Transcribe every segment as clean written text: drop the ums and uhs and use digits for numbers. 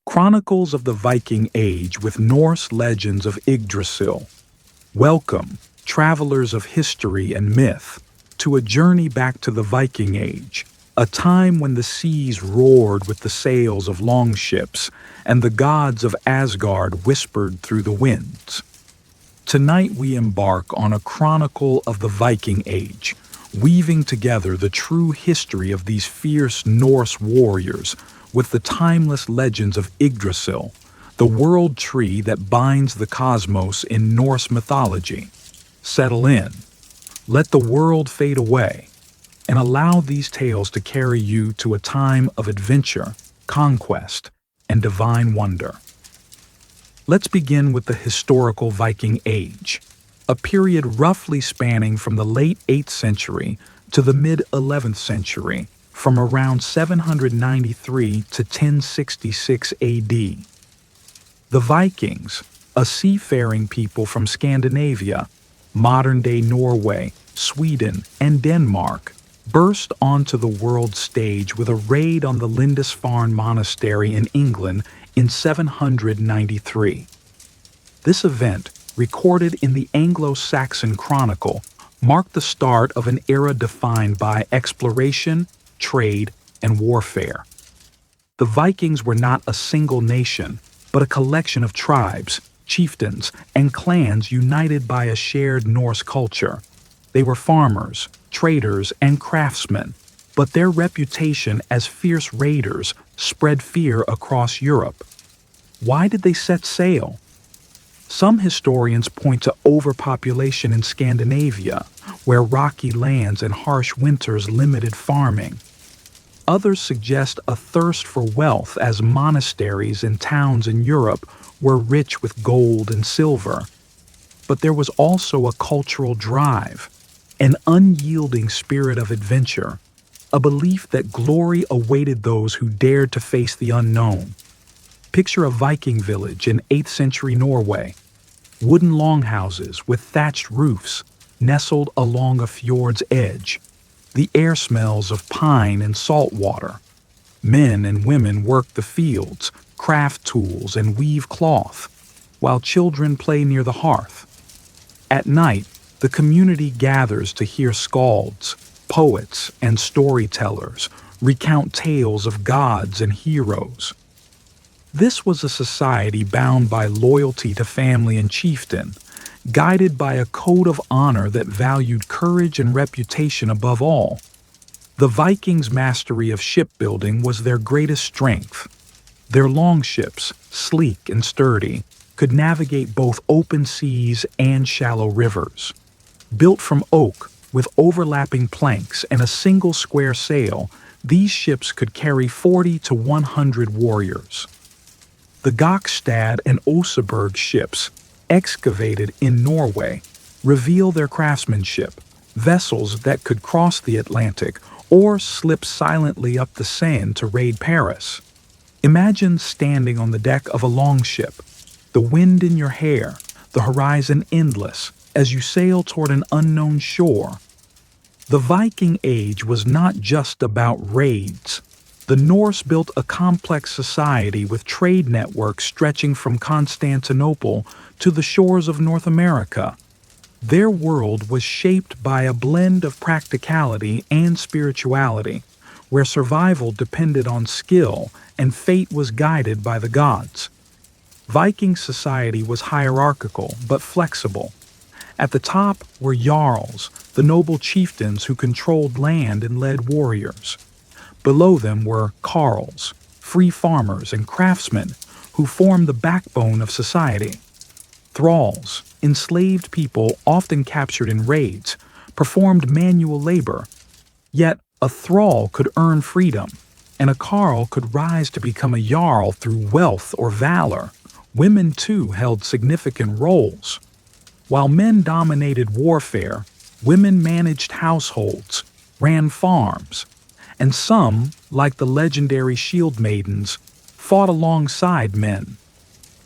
Chronicles of the Viking Age with Norse legends of Yggdrasil. Welcome, travelers of history and myth, to a journey back to the Viking Age, a time when the seas roared with the sails of longships and the gods of Asgard whispered through the winds. Tonight we embark on a chronicle of the Viking Age, weaving together the true history of these fierce Norse warriors with the timeless legends of Yggdrasil, the world tree that binds the cosmos in Norse mythology. Settle in, let the world fade away, and allow these tales to carry you to a time of adventure, conquest, and divine wonder. Let's begin with the historical Viking Age, a period roughly spanning from the late 8th century to the mid-11th century, from around 793 to 1066 AD. The Vikings, a seafaring people from Scandinavia, modern-day Norway, Sweden, and Denmark, burst onto the world stage with a raid on the Lindisfarne Monastery in England in 793. This event, recorded in the Anglo-Saxon Chronicle, marked the start of an era defined by exploration, trade, and warfare. The Vikings were not a single nation, but a collection of tribes, chieftains, and clans united by a shared Norse culture. They were farmers, traders, and craftsmen, but their reputation as fierce raiders spread fear across Europe. Why did they set sail? Some historians point to overpopulation in Scandinavia, where rocky lands and harsh winters limited farming. Others suggest a thirst for wealth, as monasteries and towns in Europe were rich with gold and silver. But there was also a cultural drive, an unyielding spirit of adventure, a belief that glory awaited those who dared to face the unknown. Picture a Viking village in 8th century Norway. Wooden longhouses with thatched roofs, nestled along a fjord's edge. The air smells of pine and salt water. Men and women work the fields, craft tools, and weave cloth, while children play near the hearth. At night, the community gathers to hear skalds, poets, and storytellers recount tales of gods and heroes. This was a society bound by loyalty to family and chieftain, guided by a code of honor that valued courage and reputation above all. The Vikings' mastery of shipbuilding was their greatest strength. Their longships, sleek and sturdy, could navigate both open seas and shallow rivers. Built from oak, with overlapping planks and a single square sail, these ships could carry 40 to 100 warriors. The Gokstad and Oseberg ships, excavated in Norway, reveal their craftsmanship, vessels that could cross the Atlantic or slip silently up the Seine to raid Paris. Imagine standing on the deck of a longship, the wind in your hair, the horizon endless, as you sail toward an unknown shore. The Viking Age was not just about raids. The Norse built a complex society with trade networks stretching from Constantinople to the shores of North America. Their world was shaped by a blend of practicality and spirituality, where survival depended on skill and fate was guided by the gods. Viking society was hierarchical but flexible. At the top were jarls, the noble chieftains who controlled land and led warriors. Below them were carls, free farmers and craftsmen who formed the backbone of society. Thralls, enslaved people often captured in raids, performed manual labor. Yet a thrall could earn freedom, and a carl could rise to become a jarl through wealth or valor. Women, too, held significant roles. While men dominated warfare, women managed households, ran farms, and some, like the legendary shield maidens, fought alongside men.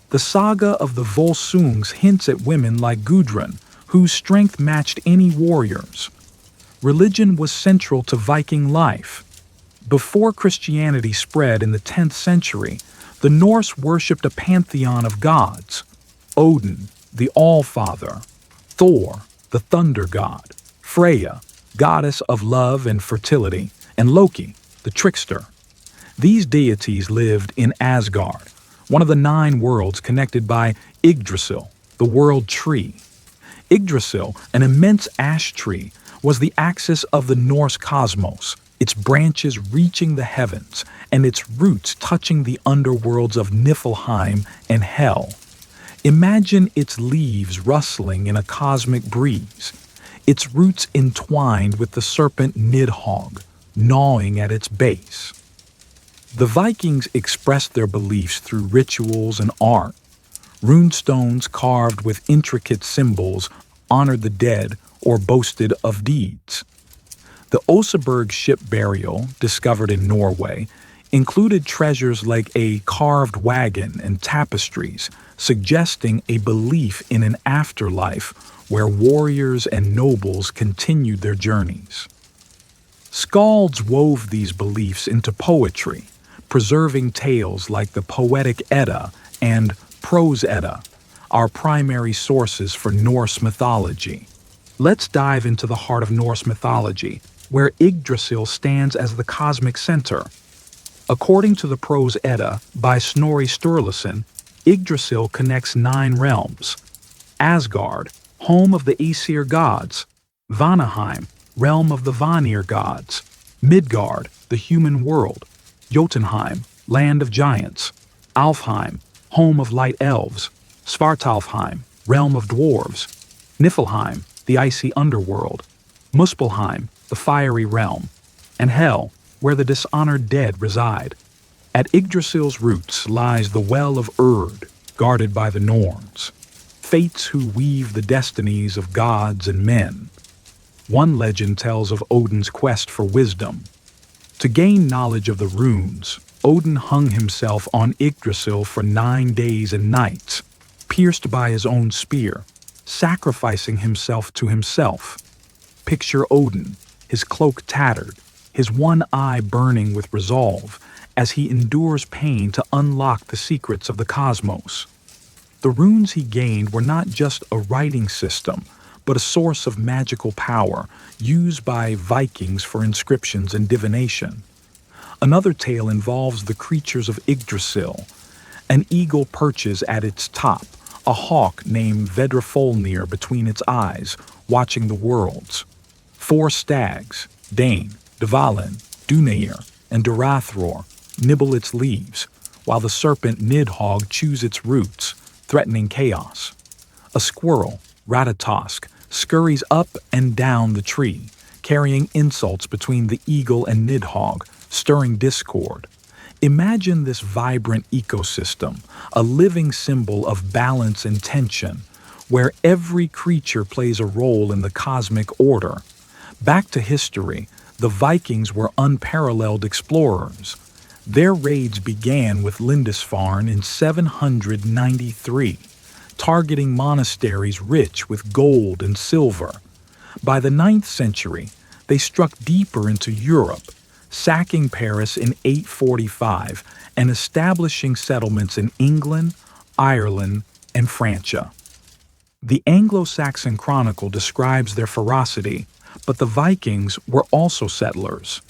The saga of the Volsungs hints at women like Gudrun, whose strength matched any warrior's. Religion was central to Viking life. Before Christianity spread in the 10th century, The Norse worshipped a pantheon of gods: Odin, the All-Father; Thor, the thunder god; Freya, goddess of love and fertility; and Loki, the trickster. These deities lived in Asgard, one of the 9 worlds connected by Yggdrasil, the world tree. Yggdrasil, an immense ash tree, was the axis of the Norse cosmos, its branches reaching the heavens and its roots touching the underworlds of Niflheim and Hel. Imagine its leaves rustling in a cosmic breeze, its roots entwined with the serpent Nidhogg, gnawing at its base. The Vikings expressed their beliefs through rituals and art. Runestones carved with intricate symbols honored the dead or boasted of deeds. The Oseberg ship burial, discovered in Norway, included treasures like a carved wagon and tapestries, suggesting a belief in an afterlife where warriors and nobles continued their journeys. Skalds wove these beliefs into poetry, preserving tales like the Poetic Edda and Prose Edda, our primary sources for Norse mythology. Let's dive into the heart of Norse mythology, where Yggdrasil stands as the cosmic center. According to the Prose Edda by Snorri Sturluson, Yggdrasil connects 9 realms: Asgard, home of the Aesir gods; Vanaheim, realm of the Vanir gods; Midgard, the human world; Jotunheim, land of giants; Alfheim, home of light elves; Svartalfheim, realm of dwarves; Niflheim, the icy underworld; Muspelheim, the fiery realm; and Hel, where the dishonored dead reside. At Yggdrasil's roots lies the Well of Urd, guarded by the Norns, fates who weave the destinies of gods and men. One legend tells of Odin's quest for wisdom. To gain knowledge of the runes, Odin hung himself on Yggdrasil for 9 days and nights, pierced by his own spear, sacrificing himself to himself. Picture Odin, his cloak tattered, his one eye burning with resolve, as he endures pain to unlock the secrets of the cosmos. The runes he gained were not just a writing system, but a source of magical power used by Vikings for inscriptions and divination. Another tale involves the creatures of Yggdrasil. An eagle perches at its top, a hawk named Vedrafolnir between its eyes, watching the worlds. 4 stags, Dane, Dvalin, Dunair, and Durathror, nibble its leaves, while the serpent Nidhogg chews its roots, threatening chaos. A squirrel, Ratatosk, scurries up and down the tree, carrying insults between the eagle and Nidhogg, stirring discord. Imagine this vibrant ecosystem, a living symbol of balance and tension, where every creature plays a role in the cosmic order. Back to history, the Vikings were unparalleled explorers. Their raids began with Lindisfarne in 793, targeting monasteries rich with gold and silver. By the 9th century, they struck deeper into Europe, sacking Paris in 845 and establishing settlements in England, Ireland, and Francia. The Anglo-Saxon Chronicle describes their ferocity, but the Vikings were also settlers.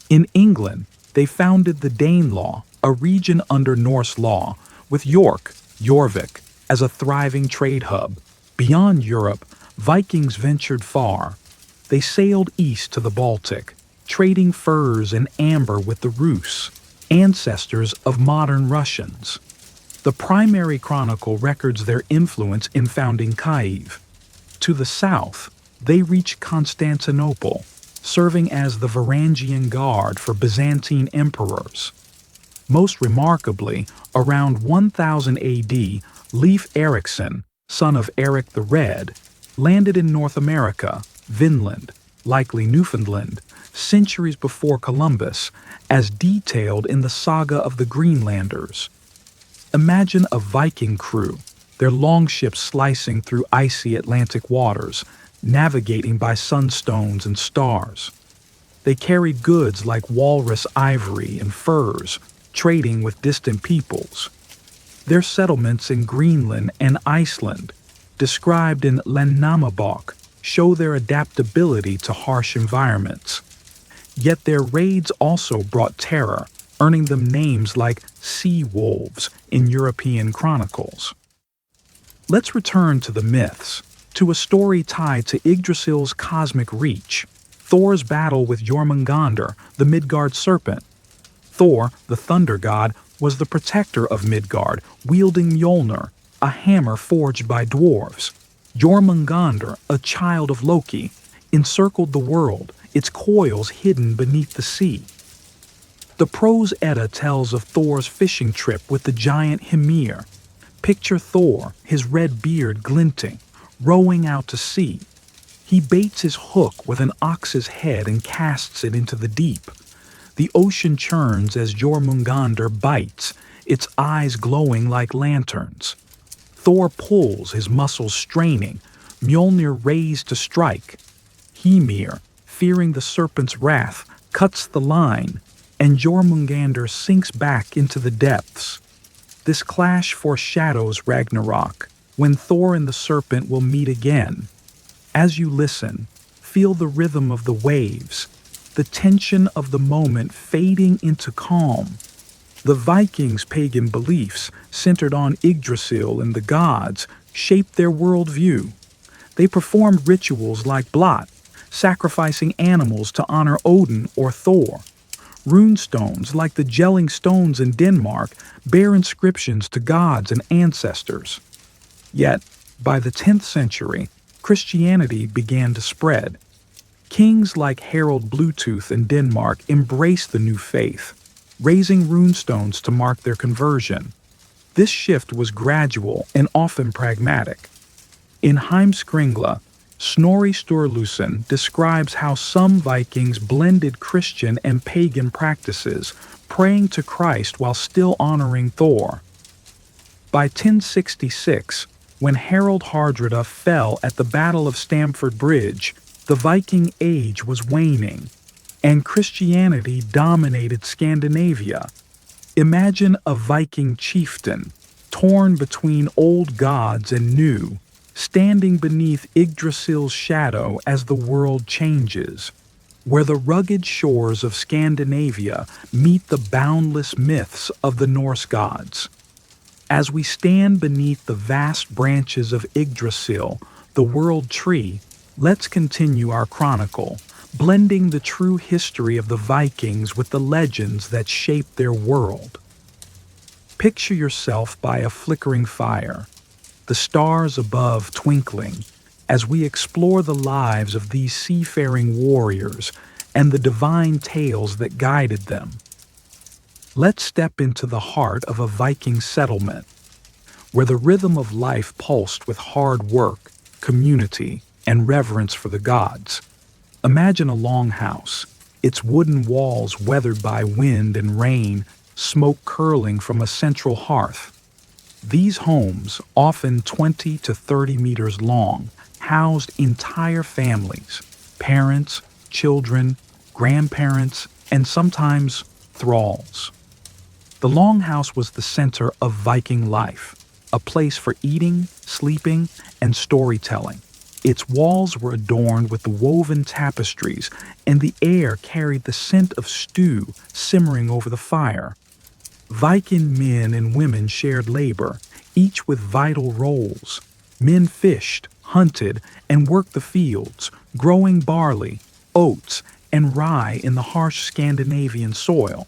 In England, they founded the Danelaw, a region under Norse law, with York, Jorvik, as a thriving trade hub. Beyond Europe, Vikings ventured far. They sailed east to the Baltic, trading furs and amber with the Rus, ancestors of modern Russians. The primary chronicle records their influence in founding Kyiv. To the south, they reached Constantinople, serving as the Varangian Guard for Byzantine emperors. Most remarkably, around 1000 AD, Leif Erikson, son of Eric the Red, landed in North America, Vinland, likely Newfoundland, centuries before Columbus, as detailed in the Saga of the Greenlanders. Imagine a Viking crew, their longships slicing through icy Atlantic waters, navigating by sunstones and stars. They carried goods like walrus ivory and furs, trading with distant peoples. Their settlements in Greenland and Iceland, described in Landnámabók, show their adaptability to harsh environments. Yet their raids also brought terror, earning them names like sea wolves in European chronicles. Let's return to the myths, to a story tied to Yggdrasil's cosmic reach, Thor's battle with Jormungandr, the Midgard serpent. Thor, the thunder god, was the protector of Midgard, wielding Mjolnir, a hammer forged by dwarves. Jormungandr, a child of Loki, encircled the world, its coils hidden beneath the sea. The Prose Edda tells of Thor's fishing trip with the giant Hymir. Picture Thor, his red beard glinting, rowing out to sea. He baits his hook with an ox's head and casts it into the deep. The ocean churns as Jormungandr bites, its eyes glowing like lanterns. Thor pulls, his muscles straining, Mjolnir raised to strike. Hymir, fearing the serpent's wrath, cuts the line, and Jormungandr sinks back into the depths. This clash foreshadows Ragnarok, when Thor and the serpent will meet again. As you listen, feel the rhythm of the waves, the tension of the moment fading into calm. The Vikings' pagan beliefs, centered on Yggdrasil and the gods, shaped their worldview. They performed rituals like blot, sacrificing animals to honor Odin or Thor. Runestones, like the gelling stones in Denmark, bear inscriptions to gods and ancestors. Yet, by the 10th century, Christianity began to spread. Kings like Harald Bluetooth in Denmark embraced the new faith, raising runestones to mark their conversion. This shift was gradual and often pragmatic. In Heimskringla, Snorri Sturluson describes how some Vikings blended Christian and pagan practices, praying to Christ while still honoring Thor. By 1066, when Harald Hardrada fell at the Battle of Stamford Bridge, the Viking Age was waning, and Christianity dominated Scandinavia. Imagine a Viking chieftain, torn between old gods and new, standing beneath Yggdrasil's shadow as the world changes, where the rugged shores of Scandinavia meet the boundless myths of the Norse gods. As we stand beneath the vast branches of Yggdrasil, the world tree, let's continue our chronicle, blending the true history of the Vikings with the legends that shaped their world. Picture yourself by a flickering fire, the stars above twinkling, as we explore the lives of these seafaring warriors and the divine tales that guided them. Let's step into the heart of a Viking settlement, where the rhythm of life pulsed with hard work, community, and reverence for the gods. Imagine a longhouse, its wooden walls weathered by wind and rain, smoke curling from a central hearth. These homes, often 20 to 30 meters long, housed entire families, parents, children, grandparents, and sometimes thralls. The longhouse was the center of Viking life, a place for eating, sleeping, and storytelling. Its walls were adorned with the woven tapestries, and the air carried the scent of stew simmering over the fire. Viking men and women shared labor, each with vital roles. Men fished, hunted, and worked the fields, growing barley, oats, and rye in the harsh Scandinavian soil.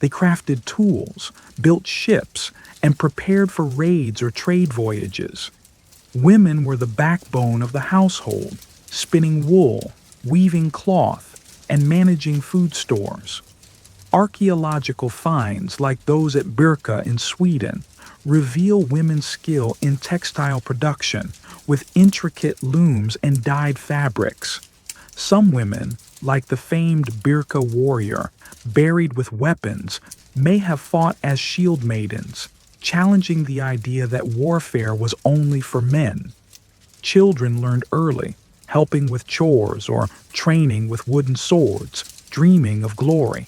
They crafted tools, built ships, and prepared for raids or trade voyages. Women were the backbone of the household, spinning wool, weaving cloth, and managing food stores. Archaeological finds like those at Birka in Sweden reveal women's skill in textile production with intricate looms and dyed fabrics. Some women, like the famed Birka warrior, buried with weapons, may have fought as shield maidens, challenging the idea that warfare was only for men. Children learned early, helping with chores or training with wooden swords, dreaming of glory.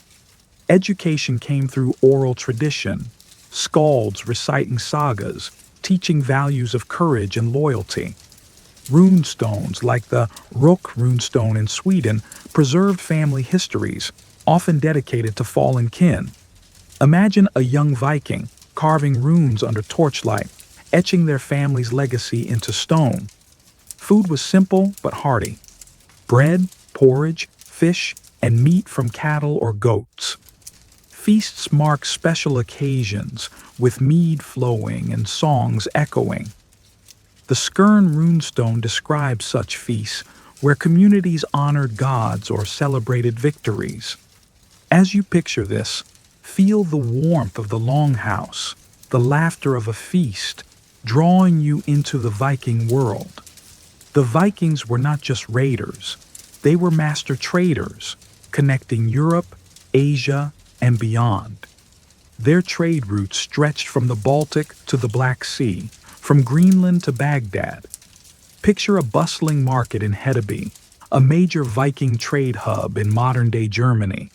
Education came through oral tradition, skalds reciting sagas, teaching values of courage and loyalty. Runestones, like the Rook runestone in Sweden, preserved family histories, often dedicated to fallen kin. Imagine a young Viking carving runes under torchlight, etching their family's legacy into stone. Food was simple but hearty: bread, porridge, fish, and meat from cattle or goats. Feasts marked special occasions, with mead flowing and songs echoing. The Skirn runestone describes such feasts, where communities honored gods or celebrated victories. As you picture this, feel the warmth of the longhouse, the laughter of a feast, drawing you into the Viking world. The Vikings were not just raiders, they were master traders, connecting Europe, Asia, and beyond. Their trade routes stretched from the Baltic to the Black Sea, from Greenland to Baghdad. Picture a bustling market in Hedeby, a major Viking trade hub in modern-day Germany.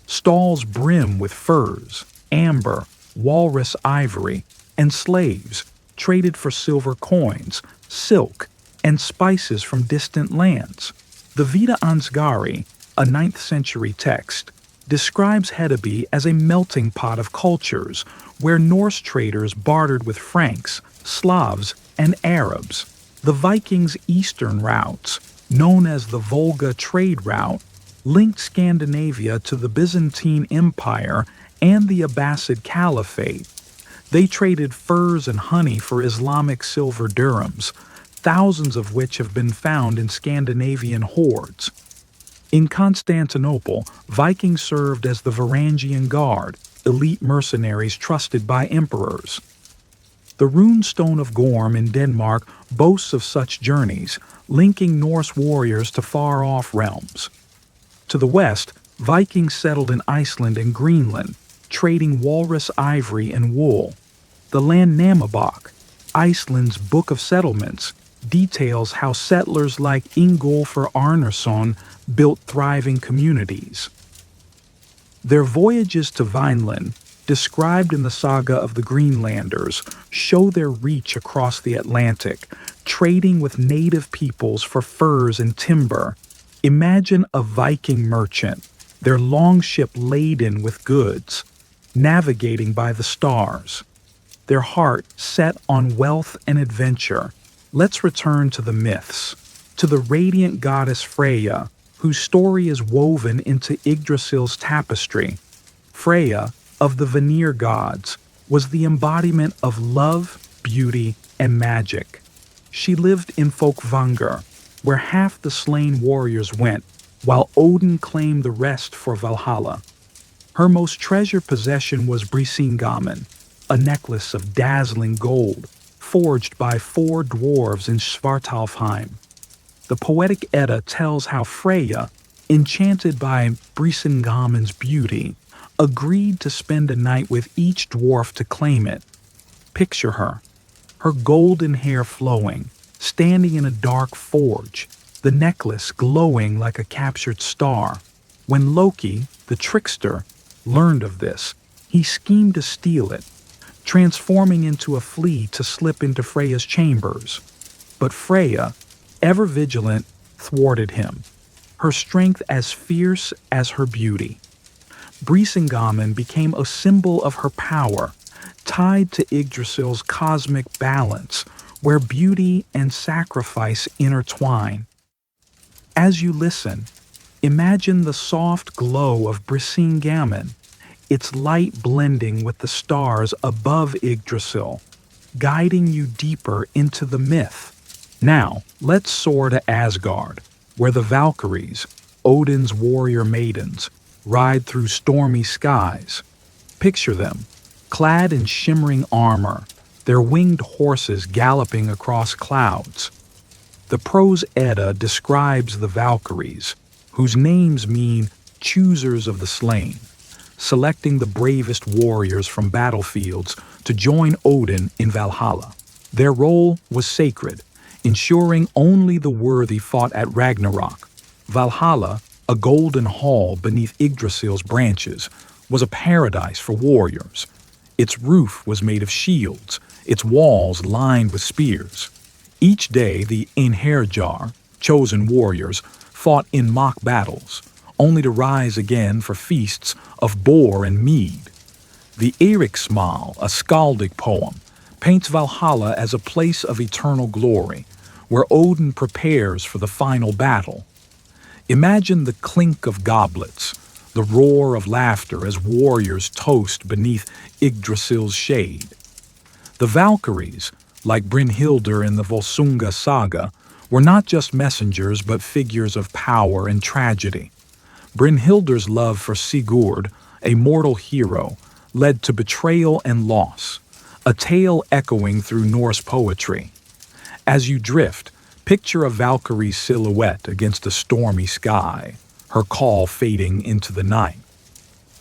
Stalls brim with furs, amber, walrus ivory, and slaves traded for silver coins, silk, and spices from distant lands. The Vita Ansgari, a 9th century text, describes Hedeby as a melting pot of cultures where Norse traders bartered with Franks, Slavs, and Arabs. The Vikings' eastern routes, known as the Volga trade route, linked Scandinavia to the Byzantine Empire and the Abbasid Caliphate. They traded furs and honey for Islamic silver dirhams, thousands of which have been found in Scandinavian hoards. In Constantinople, Vikings served as the Varangian Guard, elite mercenaries trusted by emperors. The runestone of Gorm in Denmark boasts of such journeys, linking Norse warriors to far-off realms. To the west, Vikings settled in Iceland and Greenland, trading walrus ivory and wool. The Landnámabók, Iceland's Book of Settlements, details how settlers like Ingólfur Arnarson built thriving communities. Their voyages to Vineland, described in the saga of the Greenlanders, show their reach across the Atlantic, trading with native peoples for furs and timber. Imagine a Viking merchant, their longship laden with goods, navigating by the stars, their heart set on wealth and adventure. Let's return to the myths, to the radiant goddess Freya, whose story is woven into Yggdrasil's tapestry. Freya, of the Vanir gods, was the embodiment of love, beauty, and magic. She lived in Folkvangr, where half the slain warriors went, while Odin claimed the rest for Valhalla. Her most treasured possession was Brisingamen, a necklace of dazzling gold, forged by 4 dwarves in Svartalfheim. The poetic Edda tells how Freya, enchanted by Brisingamen's beauty, agreed to spend a night with each dwarf to claim it. Picture her golden hair flowing, standing in a dark forge, the necklace glowing like a captured star. When Loki, the trickster, learned of this, he schemed to steal it, transforming into a flea to slip into Freya's chambers. But Freya, ever vigilant, thwarted him, her strength as fierce as her beauty. Brisingamen became a symbol of her power, tied to Yggdrasil's cosmic balance, where beauty and sacrifice intertwine. As you listen, imagine the soft glow of Brisingamen, its light blending with the stars above Yggdrasil, guiding you deeper into the myth. Now, let's soar to Asgard, where the Valkyries, Odin's warrior maidens, ride through stormy skies. Picture them, clad in shimmering armor, their winged horses galloping across clouds. The prose Edda describes the Valkyries, whose names mean choosers of the slain, selecting the bravest warriors from battlefields to join Odin in Valhalla. Their role was sacred, ensuring only the worthy fought at Ragnarok. Valhalla, a golden hall beneath Yggdrasil's branches, was a paradise for warriors. Its roof was made of shields, its walls lined with spears. Each day, the Einherjar, chosen warriors, fought in mock battles, only to rise again for feasts of boar and mead. The Eriksmal, a skaldic poem, paints Valhalla as a place of eternal glory, where Odin prepares for the final battle. Imagine the clink of goblets, the roar of laughter as warriors toast beneath Yggdrasil's shade. The Valkyries, like Brynhildr in the Volsunga saga, were not just messengers but figures of power and tragedy. Brynhildr's love for Sigurd, a mortal hero, led to betrayal and loss, a tale echoing through Norse poetry. As you drift, picture a Valkyrie's silhouette against a stormy sky, her call fading into the night.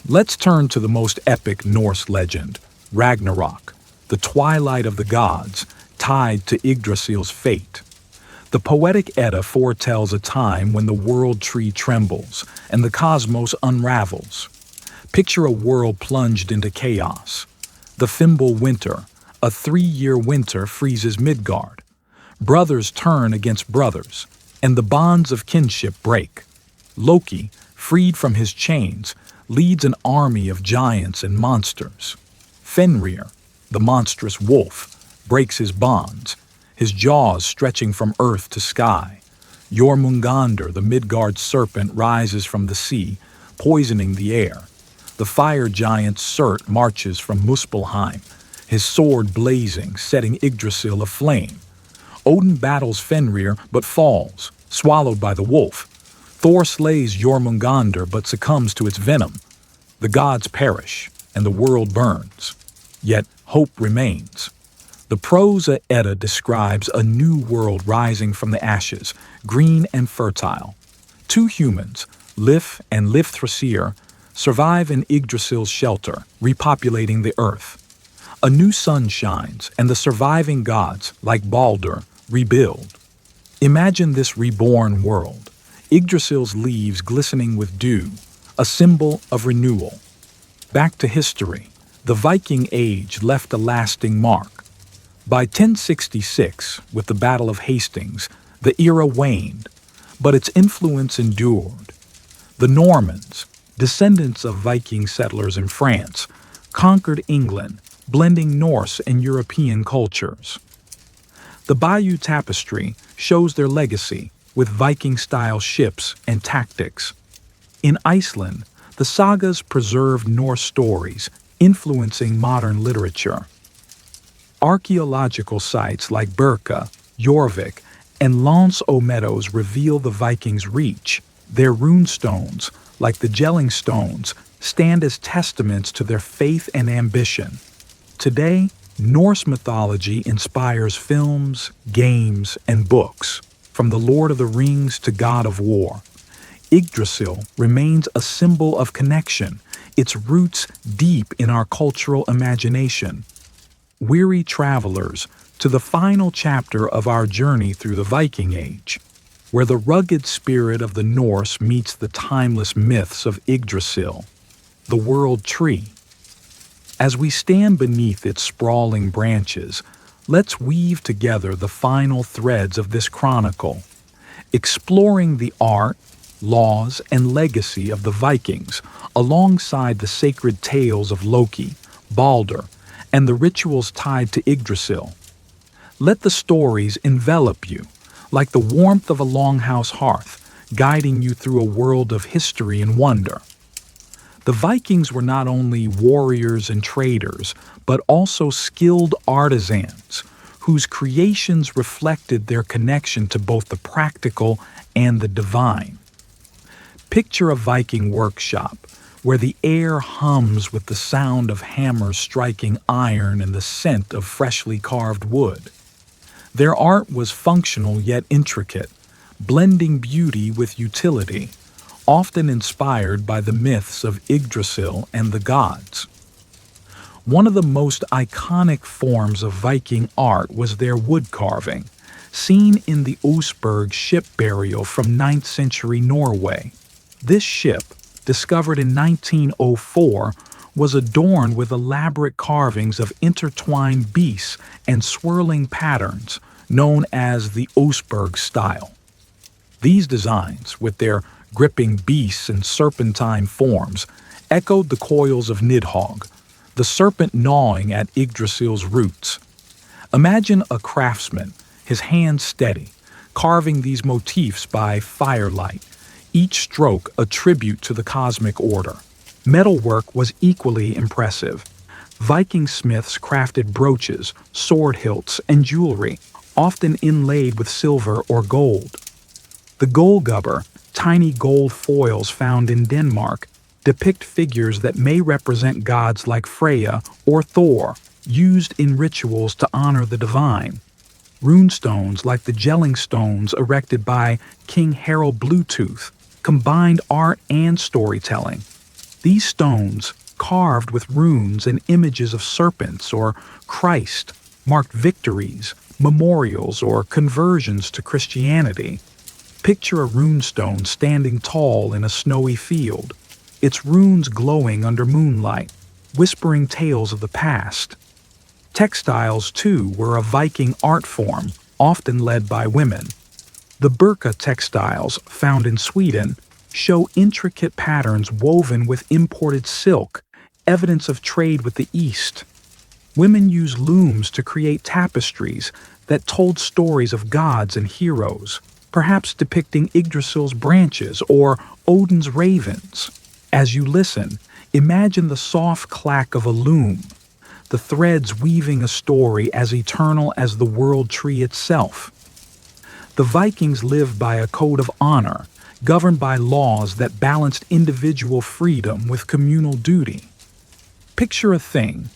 Let's turn to the most epic Norse legend, Ragnarok, the twilight of the gods, tied to Yggdrasil's fate. The poetic Edda foretells a time when the world tree trembles and the cosmos unravels. Picture a world plunged into chaos. The Fimbul winter, a 3-year winter, freezes Midgard. Brothers turn against brothers, and the bonds of kinship break. Loki, freed from his chains, leads an army of giants and monsters. Fenrir, the monstrous wolf, breaks his bonds, his jaws stretching from earth to sky. Jormungandr, the Midgard serpent, rises from the sea, poisoning the air. The fire giant Surt marches from Muspelheim, his sword blazing, setting Yggdrasil aflame. Odin battles Fenrir but falls, swallowed by the wolf. Thor slays Jormungandr but succumbs to its venom. The gods perish, and the world burns. Yet hope remains. The prose Edda describes a new world rising from the ashes, green and fertile. 2 humans, Lif and Lifthrasir, survive in Yggdrasil's shelter, repopulating the earth. A new sun shines, and the surviving gods, like Baldur, rebuild. Imagine this reborn world, Yggdrasil's leaves glistening with dew, a symbol of renewal. Back to history, the Viking Age left a lasting mark. By 1066, with the Battle of Hastings, the era waned, but its influence endured. The Normans, descendants of Viking settlers in France, conquered England, blending Norse and European cultures. The Bayeux Tapestry shows their legacy with Viking-style ships and tactics. In Iceland, the sagas preserved Norse stories, influencing modern literature. Archaeological sites like Birka, Jorvik, and Lance aux Meadows reveal the Vikings' reach. Their runestones, like the Jelling Stones, stand as testaments to their faith and ambition. Today, Norse mythology inspires films, games, and books, from The Lord of the Rings to God of War. Yggdrasil remains a symbol of connection, its roots deep in our cultural imagination. Weary travelers, to the final chapter of our journey through the Viking Age, where the rugged spirit of the Norse meets the timeless myths of Yggdrasil, the world tree. As we stand beneath its sprawling branches, let's weave together the final threads of this chronicle, exploring the art, laws, and legacy of the Vikings alongside the sacred tales of Loki, Baldur, and the rituals tied to Yggdrasil. Let the stories envelop you, like the warmth of a longhouse hearth, guiding you through a world of history and wonder. The Vikings were not only warriors and traders, but also skilled artisans, whose creations reflected their connection to both the practical and the divine. Picture a Viking workshop, where the air hums with the sound of hammers striking iron and the scent of freshly carved wood. Their art was functional yet intricate, blending beauty with utility, often inspired by the myths of Yggdrasil and the gods. One of the most iconic forms of Viking art was their wood carving, seen in the Oseberg ship burial from 9th century Norway. This ship, discovered in 1904, was adorned with elaborate carvings of intertwined beasts and swirling patterns, known as the Oseberg style. These designs, with their gripping beasts and serpentine forms, echoed the coils of Nidhogg, the serpent gnawing at Yggdrasil's roots. Imagine a craftsman, his hands steady, carving these motifs by firelight, each stroke a tribute to the cosmic order. Metalwork was equally impressive. Viking smiths crafted brooches, sword hilts, and jewelry, often inlaid with silver or gold. The Gullgubber, tiny gold foils found in Denmark, depict figures that may represent gods like Freya or Thor, used in rituals to honor the divine. Runestones like the Jelling Stones erected by King Harald Bluetooth combined art and storytelling. These stones, carved with runes and images of serpents or Christ, marked victories, memorials, or conversions to Christianity. Picture a runestone standing tall in a snowy field, its runes glowing under moonlight, whispering tales of the past. Textiles, too, were a Viking art form, often led by women. The burka textiles, found in Sweden, show intricate patterns woven with imported silk, evidence of trade with the East. Women used looms to create tapestries that told stories of gods and heroes, perhaps depicting Yggdrasil's branches or Odin's ravens. As you listen, imagine the soft clack of a loom, the threads weaving a story as eternal as the world tree itself. The Vikings lived by a code of honor, governed by laws that balanced individual freedom with communal duty. Picture a thing,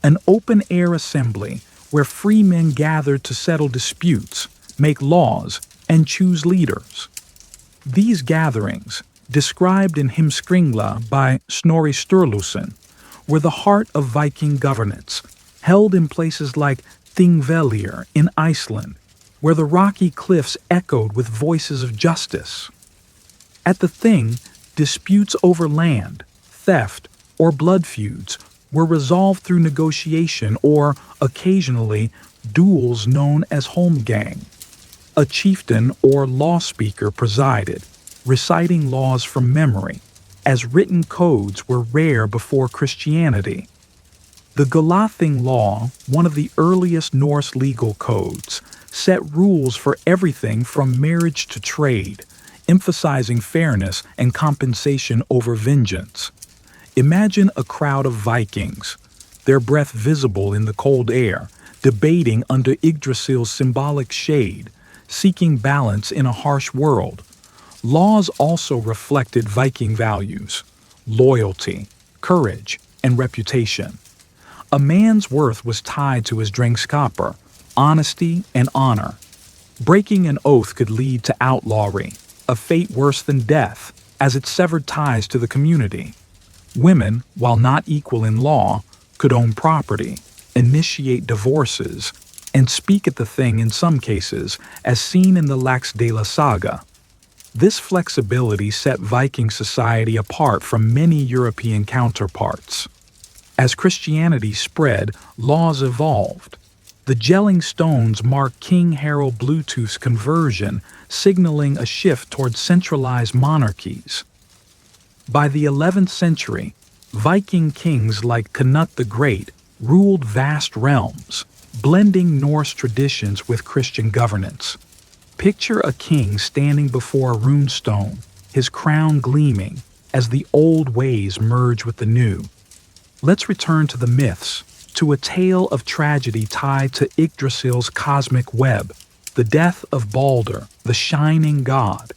an open-air assembly where free men gathered to settle disputes, make laws, and choose leaders. These gatherings, described in Heimskringla by Snorri Sturluson, were the heart of Viking governance, held in places like Thingvellir in Iceland, where the rocky cliffs echoed with voices of justice. At the Thing, disputes over land, theft, or blood feuds were resolved through negotiation or, occasionally, duels known as holmgang. A chieftain or law speaker presided, reciting laws from memory, as written codes were rare before Christianity. The Gulathing Law, one of the earliest Norse legal codes, set rules for everything from marriage to trade, emphasizing fairness and compensation over vengeance. Imagine a crowd of Vikings, their breath visible in the cold air, debating under Yggdrasil's symbolic shade, seeking balance in a harsh world. Laws also reflected Viking values: loyalty, courage, and reputation. A man's worth was tied to his drengskaper, honesty and honor. Breaking an oath could lead to outlawry, a fate worse than death, as it severed ties to the community. Women, while not equal in law, could own property, initiate divorces, and speak at the Thing in some cases, as seen in the Laxdæla saga. This flexibility set Viking society apart from many European counterparts. As Christianity spread, laws evolved. The Jelling Stones mark King Harald Bluetooth's conversion, signaling a shift toward centralized monarchies. By the 11th century, Viking kings like Canute the Great ruled vast realms, blending Norse traditions with Christian governance. Picture a king standing before a runestone, his crown gleaming, as the old ways merge with the new. Let's return to the myths, to a tale of tragedy tied to Yggdrasil's cosmic web, the death of Balder, the shining god.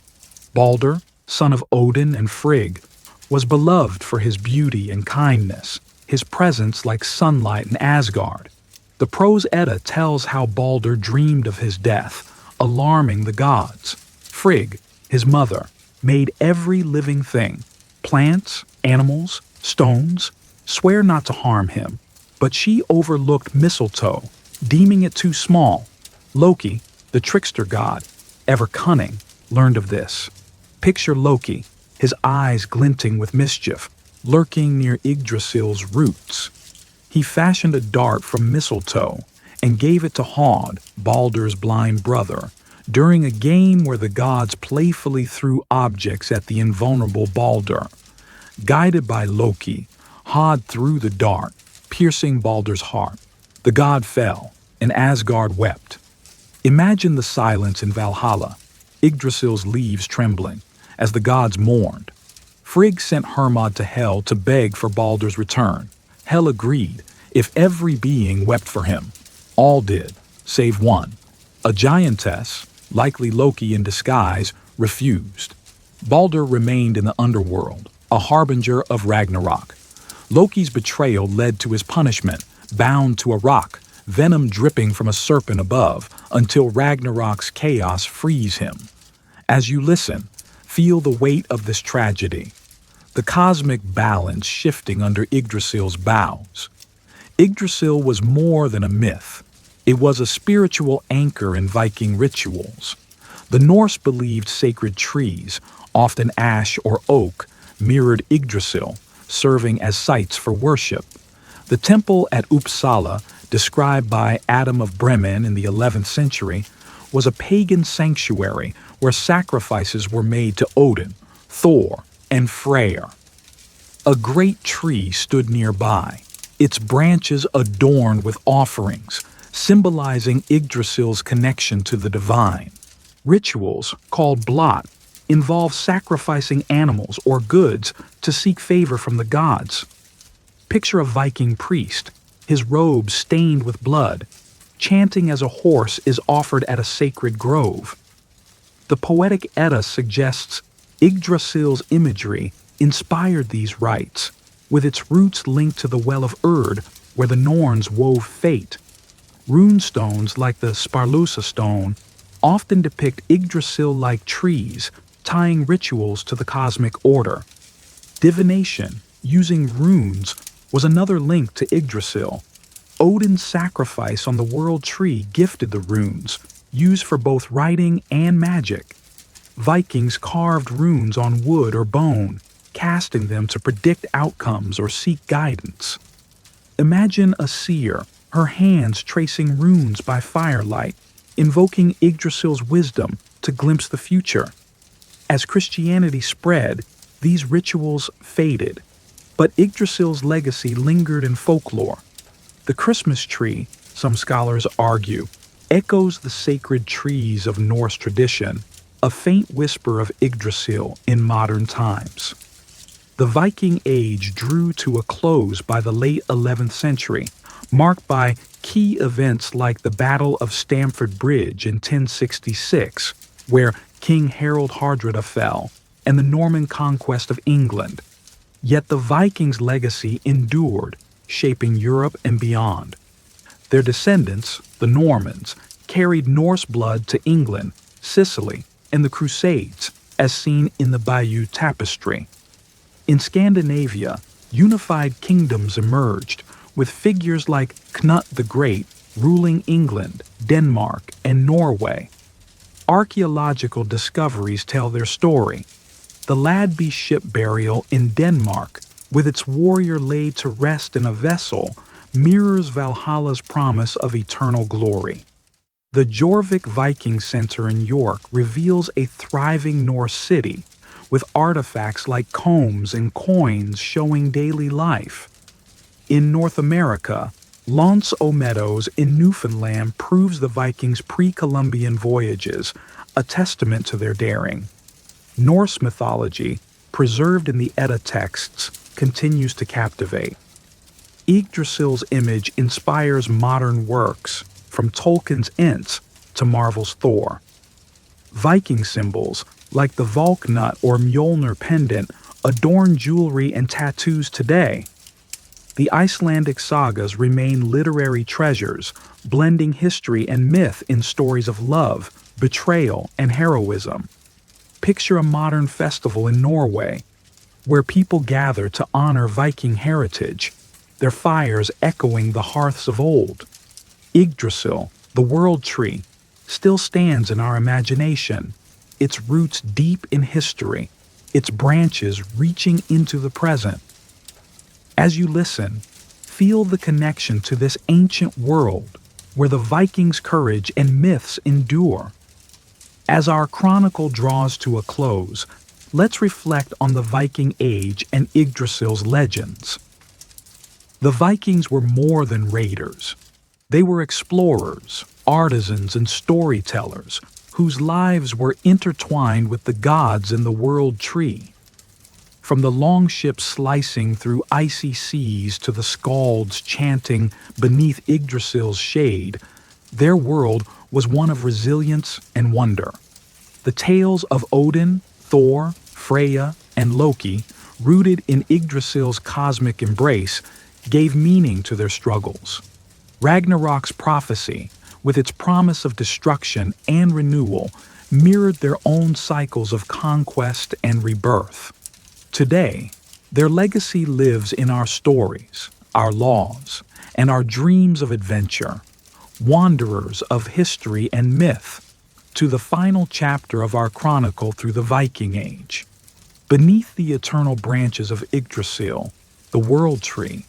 Balder, son of Odin and Frigg, was beloved for his beauty and kindness, his presence like sunlight in Asgard. The Prose Edda tells how Balder dreamed of his death, alarming the gods. Frigg, his mother, made every living thing, plants, animals, stones, swear not to harm him, but she overlooked mistletoe, deeming it too small. Loki, the trickster god, ever cunning, learned of this. Picture Loki, his eyes glinting with mischief, lurking near Yggdrasil's roots. He fashioned a dart from mistletoe and gave it to Hod, Baldur's blind brother, during a game where the gods playfully threw objects at the invulnerable Baldur. Guided by Loki, Hod threw the dart, piercing Baldur's heart. The god fell, and Asgard wept. Imagine the silence in Valhalla, Yggdrasil's leaves trembling, as the gods mourned. Frigg sent Hermod to Hel to beg for Baldur's return. Hel agreed, if every being wept for him. All did, save one. A giantess, likely Loki in disguise, refused. Baldur remained in the underworld, a harbinger of Ragnarok. Loki's betrayal led to his punishment, bound to a rock, venom dripping from a serpent above, until Ragnarok's chaos frees him. As you listen, feel the weight of this tragedy, the cosmic balance shifting under Yggdrasil's bows. Yggdrasil was more than a myth. It was a spiritual anchor in Viking rituals. The Norse believed sacred trees, often ash or oak, mirrored Yggdrasil, serving as sites for worship. The temple at Uppsala, described by Adam of Bremen in the 11th century, was a pagan sanctuary where sacrifices were made to Odin, Thor, and Freyr. A great tree stood nearby, its branches adorned with offerings, symbolizing Yggdrasil's connection to the divine. Rituals, called blot, involve sacrificing animals or goods to seek favor from the gods. Picture a Viking priest, his robes stained with blood, chanting as a horse is offered at a sacred grove. The poetic Edda suggests Yggdrasil's imagery inspired these rites, with its roots linked to the Well of Urd, where the Norns wove fate. Runestones like the Sparlusa stone often depict Yggdrasil-like trees, tying rituals to the cosmic order. Divination, using runes, was another link to Yggdrasil. Odin's sacrifice on the world tree gifted the runes, used for both writing and magic. Vikings carved runes on wood or bone, casting them to predict outcomes or seek guidance. Imagine a seer, her hands tracing runes by firelight, invoking Yggdrasil's wisdom to glimpse the future. As Christianity spread, these rituals faded, but Yggdrasil's legacy lingered in folklore. The Christmas tree, some scholars argue, echoes the sacred trees of Norse tradition, a faint whisper of Yggdrasil in modern times. The Viking Age drew to a close by the late 11th century, marked by key events like the Battle of Stamford Bridge in 1066, where King Harold Hardrada fell, and the Norman conquest of England. Yet the Vikings' legacy endured, shaping Europe and beyond. Their descendants, the Normans, carried Norse blood to England, Sicily, and the Crusades, as seen in the Bayeux Tapestry. In Scandinavia, unified kingdoms emerged, with figures like Knut the Great ruling England, Denmark, and Norway. Archaeological discoveries tell their story. The Ladby ship burial in Denmark, with its warrior laid to rest in a vessel, mirrors Valhalla's promise of eternal glory. The Jorvik Viking Center in York reveals a thriving Norse city, with artifacts like combs and coins showing daily life. In North America, L'Anse aux Meadows in Newfoundland proves the Vikings' pre-Columbian voyages, a testament to their daring. Norse mythology, preserved in the Edda texts, continues to captivate. Yggdrasil's image inspires modern works, from Tolkien's Ents to Marvel's Thor. Viking symbols, like the Valknut or Mjolnir pendant, adorn jewelry and tattoos today. The Icelandic sagas remain literary treasures, blending history and myth in stories of love, betrayal, and heroism. Picture a modern festival in Norway, where people gather to honor Viking heritage, their fires echoing the hearths of old. Yggdrasil, the world tree, still stands in our imagination, its roots deep in history, its branches reaching into the present. As you listen, feel the connection to this ancient world where the Vikings' courage and myths endure. As our chronicle draws to a close, let's reflect on the Viking Age and Yggdrasil's legends. The Vikings were more than raiders. They were explorers, artisans, and storytellers whose lives were intertwined with the gods and the world tree. From the longships slicing through icy seas to the skalds chanting beneath Yggdrasil's shade, their world was one of resilience and wonder. The tales of Odin, Thor, Freya, and Loki, rooted in Yggdrasil's cosmic embrace, gave meaning to their struggles. Ragnarok's prophecy, with its promise of destruction and renewal, mirrored their own cycles of conquest and rebirth. Today, their legacy lives in our stories, our laws, and our dreams of adventure, wanderers of history and myth, to the final chapter of our chronicle through the Viking Age. Beneath the eternal branches of Yggdrasil, the world tree,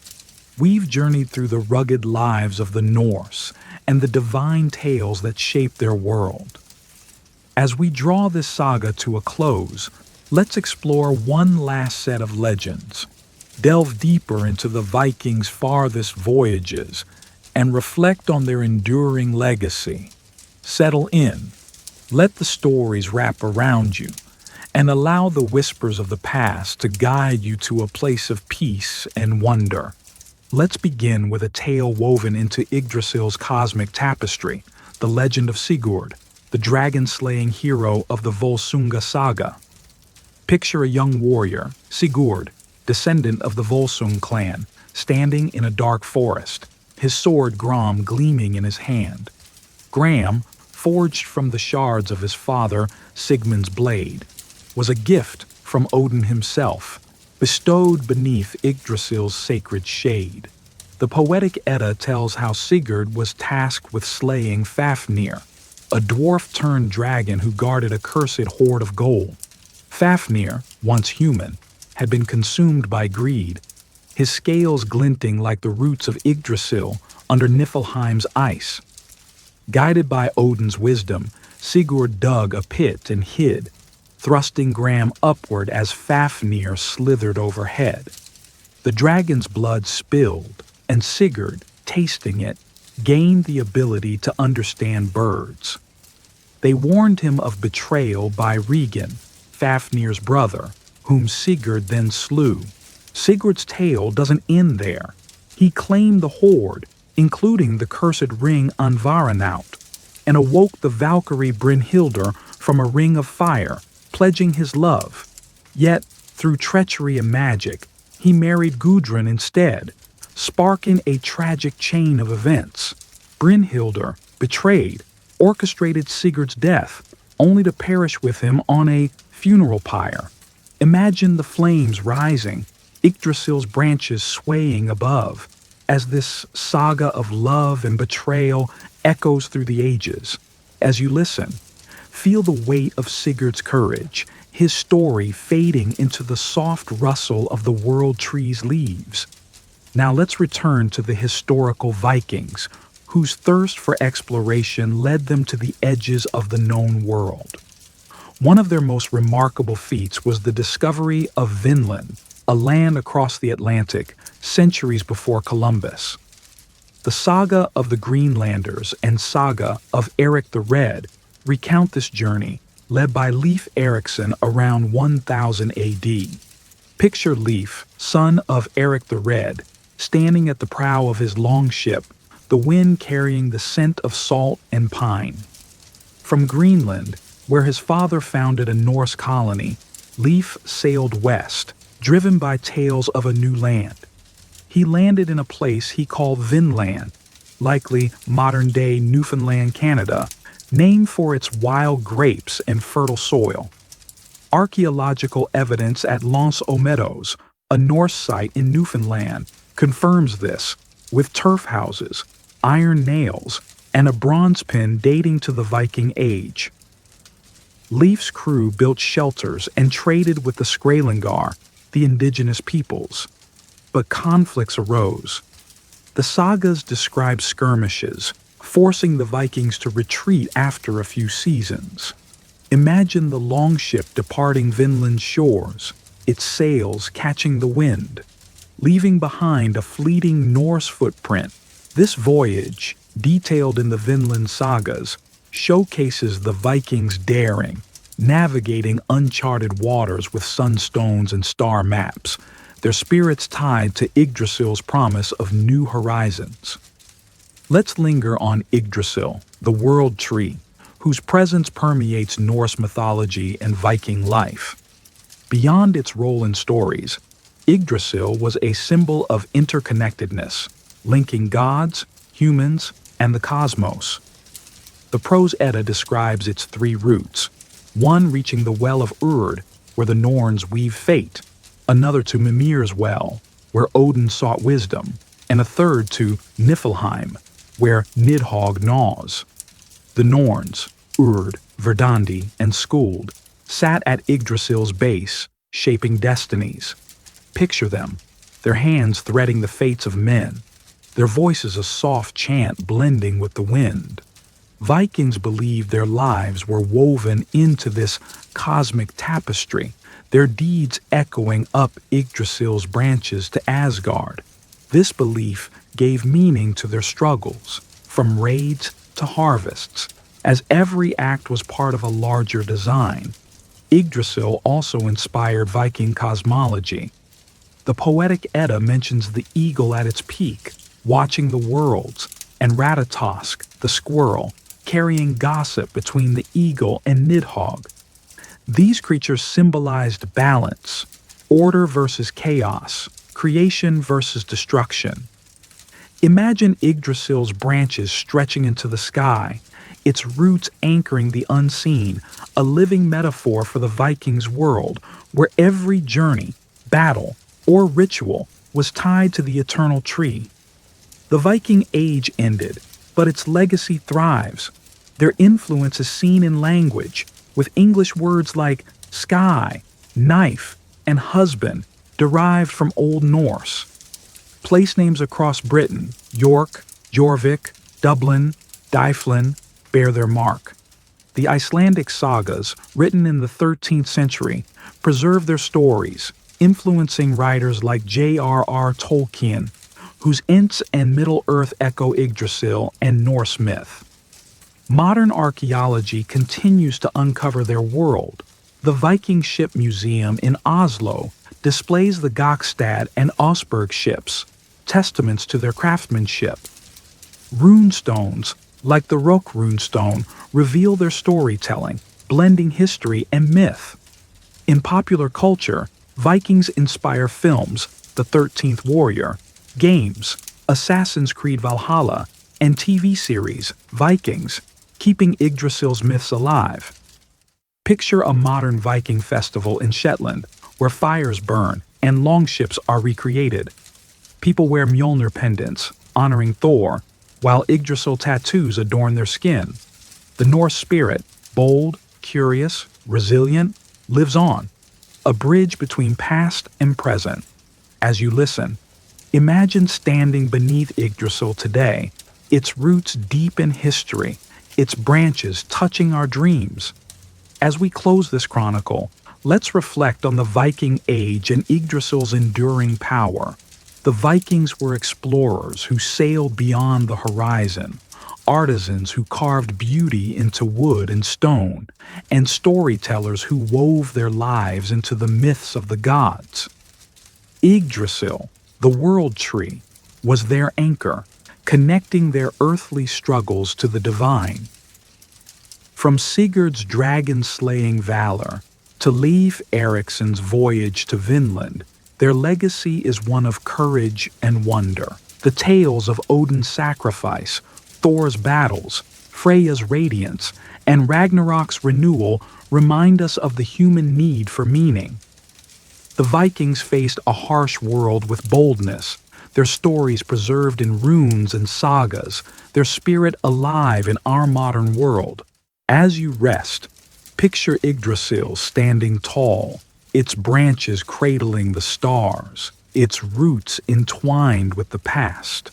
we've journeyed through the rugged lives of the Norse and the divine tales that shape their world. As we draw this saga to a close, let's explore one last set of legends, delve deeper into the Vikings' farthest voyages, and reflect on their enduring legacy. Settle in, let the stories wrap around you, and allow the whispers of the past to guide you to a place of peace and wonder. Let's begin with a tale woven into Yggdrasil's cosmic tapestry, the legend of Sigurd, the dragon-slaying hero of the Volsunga saga. Picture a young warrior, Sigurd, descendant of the Volsung clan, standing in a dark forest, his sword Gram gleaming in his hand. Gram, forged from the shards of his father Sigmund's blade, was a gift from Odin himself, bestowed beneath Yggdrasil's sacred shade. The poetic Edda tells how Sigurd was tasked with slaying Fafnir, a dwarf-turned-dragon who guarded a cursed hoard of gold. Fafnir, once human, had been consumed by greed, his scales glinting like the roots of Yggdrasil under Niflheim's ice. Guided by Odin's wisdom, Sigurd dug a pit and hid, thrusting Gram upward as Fafnir slithered overhead. The dragon's blood spilled, and Sigurd, tasting it, gained the ability to understand birds. They warned him of betrayal by Regan, Fafnir's brother, whom Sigurd then slew. Sigurd's tale doesn't end there. He claimed the hoard, including the cursed ring Anvaranaut, and awoke the Valkyrie Brynhildr from a ring of fire, pledging his love. Yet, through treachery and magic, he married Gudrun instead, sparking a tragic chain of events. Brynhildr, betrayed, orchestrated Sigurd's death, only to perish with him on a funeral pyre. Imagine the flames rising, Yggdrasil's branches swaying above, as this saga of love and betrayal echoes through the ages. As you listen, feel the weight of Sigurd's courage, his story fading into the soft rustle of the world tree's leaves. Now let's return to the historical Vikings, whose thirst for exploration led them to the edges of the known world. One of their most remarkable feats was the discovery of Vinland, a land across the Atlantic, centuries before Columbus. The saga of the Greenlanders and saga of Eric the Red recount this journey, led by Leif Erikson around 1000 AD. Picture Leif, son of Eric the Red, standing at the prow of his longship, the wind carrying the scent of salt and pine. From Greenland, where his father founded a Norse colony, Leif sailed west, driven by tales of a new land. He landed in a place he called Vinland, likely modern-day Newfoundland, Canada, named for its wild grapes and fertile soil. Archaeological evidence at L'Anse aux Meadows, a Norse site in Newfoundland, confirms this, with turf houses, iron nails, and a bronze pin dating to the Viking Age. Leif's crew built shelters and traded with the Skrællingar, the indigenous peoples. But conflicts arose. The sagas describe skirmishes, forcing the Vikings to retreat after a few seasons. Imagine the longship departing Vinland's shores, its sails catching the wind, leaving behind a fleeting Norse footprint. This voyage, detailed in the Vinland sagas, showcases the Vikings' daring, navigating uncharted waters with sunstones and star maps, their spirits tied to Yggdrasil's promise of new horizons. Let's linger on Yggdrasil, the world tree, whose presence permeates Norse mythology and Viking life. Beyond its role in stories, Yggdrasil was a symbol of interconnectedness, linking gods, humans, and the cosmos. The Prose Edda describes its three routes, one reaching the Well of Urd, where the Norns weave fate, another to Mimir's Well, where Odin sought wisdom, and a third to Niflheim, where Nidhogg gnaws. The Norns, Urd, Verdandi, and Skuld, sat at Yggdrasil's base, shaping destinies. Picture them, their hands threading the fates of men, their voices a soft chant blending with the wind. Vikings believed their lives were woven into this cosmic tapestry, their deeds echoing up Yggdrasil's branches to Asgard. This belief gave meaning to their struggles, from raids to harvests, as every act was part of a larger design. Yggdrasil also inspired Viking cosmology. The poetic Edda mentions the eagle at its peak, watching the worlds, and Ratatosk, the squirrel, carrying gossip between the eagle and Nidhogg. These creatures symbolized balance, order versus chaos, creation versus destruction. Imagine Yggdrasil's branches stretching into the sky, its roots anchoring the unseen, a living metaphor for the Vikings' world, where every journey, battle, or ritual was tied to the eternal tree. The Viking Age ended, but its legacy thrives. Their influence is seen in language, with English words like sky, knife, and husband derived from Old Norse. Place names across Britain, York, Jorvik, Dublin, Dyflin, bear their mark. The Icelandic sagas, written in the 13th century, preserve their stories, influencing writers like J.R.R. Tolkien, whose Ents and Middle-earth echo Yggdrasil and Norse myth. Modern archaeology continues to uncover their world. The Viking Ship Museum in Oslo displays the Gokstad and Osberg ships, testaments to their craftsmanship. Runestones, like the Rock runestone, reveal their storytelling, blending history and myth. In popular culture, Vikings inspire films, The 13th Warrior, games, Assassin's Creed Valhalla, and TV series, Vikings, keeping Yggdrasil's myths alive. Picture a modern Viking festival in Shetland, where fires burn and longships are recreated. People wear Mjolnir pendants, honoring Thor, while Yggdrasil tattoos adorn their skin. The Norse spirit, bold, curious, resilient, lives on, a bridge between past and present. As you listen, imagine standing beneath Yggdrasil today, its roots deep in history, its branches touching our dreams. As we close this chronicle, let's reflect on the Viking Age and Yggdrasil's enduring power. The Vikings were explorers who sailed beyond the horizon, artisans who carved beauty into wood and stone, and storytellers who wove their lives into the myths of the gods. Yggdrasil, the world tree, was their anchor, connecting their earthly struggles to the divine. From Sigurd's dragon-slaying valor to Leif Erikson's voyage to Vinland, their legacy is one of courage and wonder. The tales of Odin's sacrifice, Thor's battles, Freyja's radiance, and Ragnarok's renewal remind us of the human need for meaning. The Vikings faced a harsh world with boldness, their stories preserved in runes and sagas, their spirit alive in our modern world. As you rest, Picture Yggdrasil standing tall, its branches cradling the stars, its roots entwined with the past.